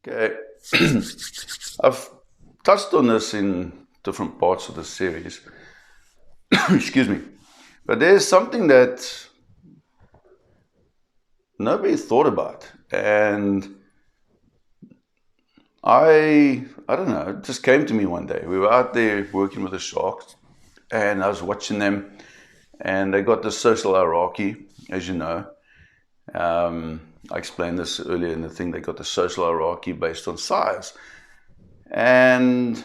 Okay. I've touched on this in different parts of the series. Excuse me. But there's something that nobody thought about. And I don't know, it just came to me one day. We were out there working with the sharks, and I was watching them, and they got this social hierarchy, as you know. I explained this earlier in the thing. They got the social hierarchy based on size. And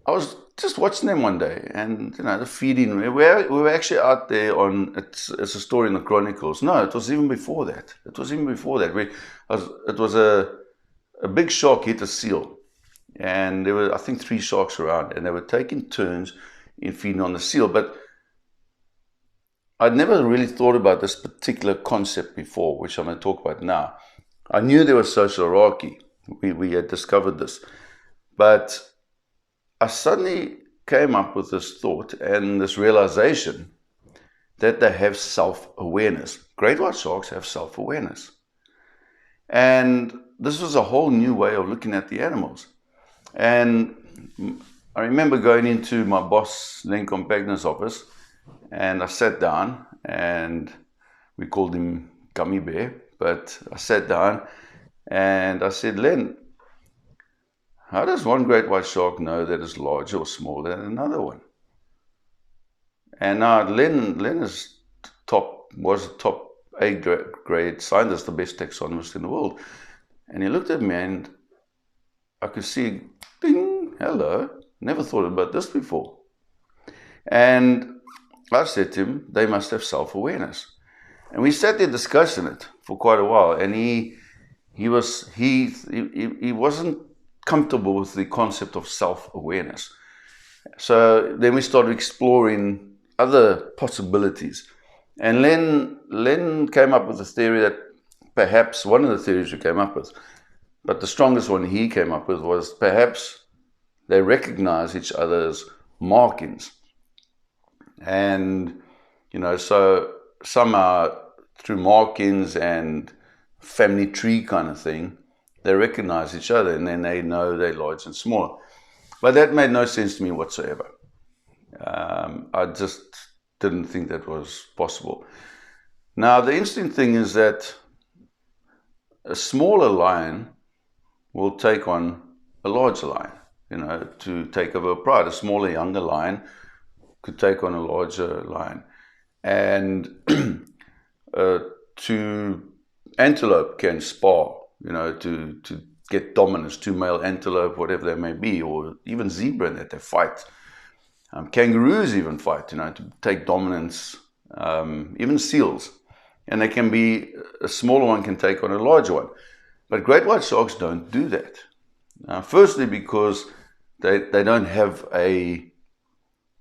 I was just watching them one day, and the feeding. We were actually out there on. It's a story in the Chronicles. No, it was even before that. It was a big shark hit a seal, and there were, I think, 3 sharks around, and they were taking turns in feeding on the seal. But I'd never really thought about this particular concept before, which I'm going to talk about now. I knew there was social hierarchy. We had discovered this, but I suddenly came up with this thought and this realization that they have self-awareness. Great white sharks have self-awareness. And this was a whole new way of looking at the animals. And I remember going into my boss, Len Compagno's office, and I sat down, and we called him Gummy Bear, but I sat down and I said, Len, how does one great white shark know that it's larger or smaller than another one? And now Len was a top A grade scientist, the best taxonomist in the world. And he looked at me, and I could see, ding, hello, never thought about this before. And I said to him, they must have self-awareness. And we sat there discussing it for quite a while, and he wasn't comfortable with the concept of self-awareness. So then we started exploring other possibilities. And Len came up with a theory that perhaps one of the theories we came up with, but the strongest one he came up with was perhaps they recognize each other's markings. And, so somehow through markings and family tree kind of thing, they recognize each other, and then they know they're large and small. But that made no sense to me whatsoever. I just didn't think that was possible. Now, the interesting thing is that a smaller lion will take on a larger lion, to take over a pride. A smaller, younger lion could take on a larger lion. And antelope can spar, to get dominance, 2 male antelope, whatever they may be, or even zebra that they fight. Kangaroos even fight, to take dominance, even seals. And they can be, a smaller one can take on a larger one. But great white sharks don't do that. Firstly, because they don't have they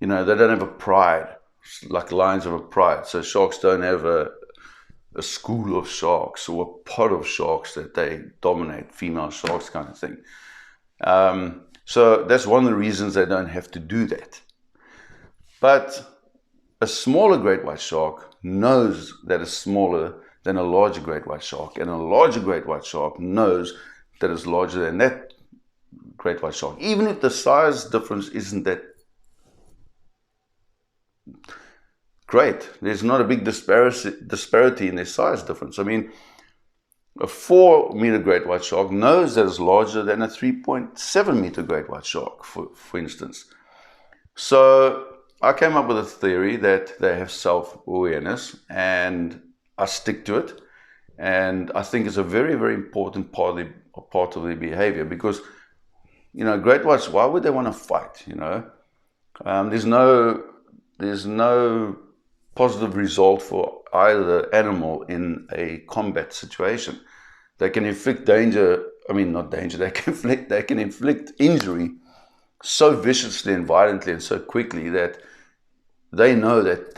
don't have a pride, like lions have a pride. So sharks don't have a school of sharks or a pod of sharks that they dominate, female sharks kind of thing. So that's one of the reasons they don't have to do that. But a smaller great white shark knows that it's smaller than a larger great white shark, and a larger great white shark knows that it's larger than that great white shark, even if the size difference isn't that great. There's not a big disparity in their size difference. I mean, a 4-meter great white shark knows that it's larger than a 3.7-meter great white shark, for instance. So I came up with a theory that they have self-awareness, and I stick to it. And I think it's a very, very important part of their behavior, because, great whites, why would they want to fight? There's no positive result for either animal in a combat situation. They can inflict danger. I mean, not danger. They can inflict injury so viciously and violently and so quickly that they know that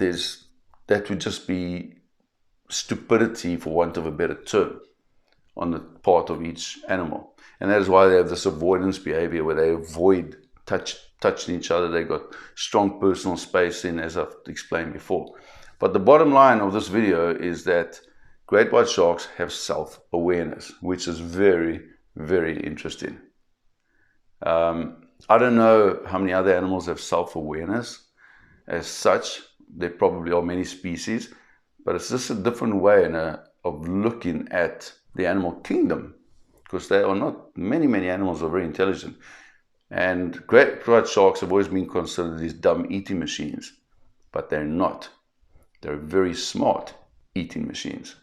that would just be stupidity, for want of a better term, on the part of each animal. And that is why they have this avoidance behavior, where they avoid touching each other. They got strong personal spacing, as I've explained before. But the bottom line of this video is that great white sharks have self-awareness, which is very, very interesting. I don't know how many other animals have self-awareness as such. There probably are many species, but it's just a different way of looking at the animal kingdom, because there are not many animals are very intelligent. And great white sharks have always been considered these dumb eating machines, but they're not. They're very smart eating machines.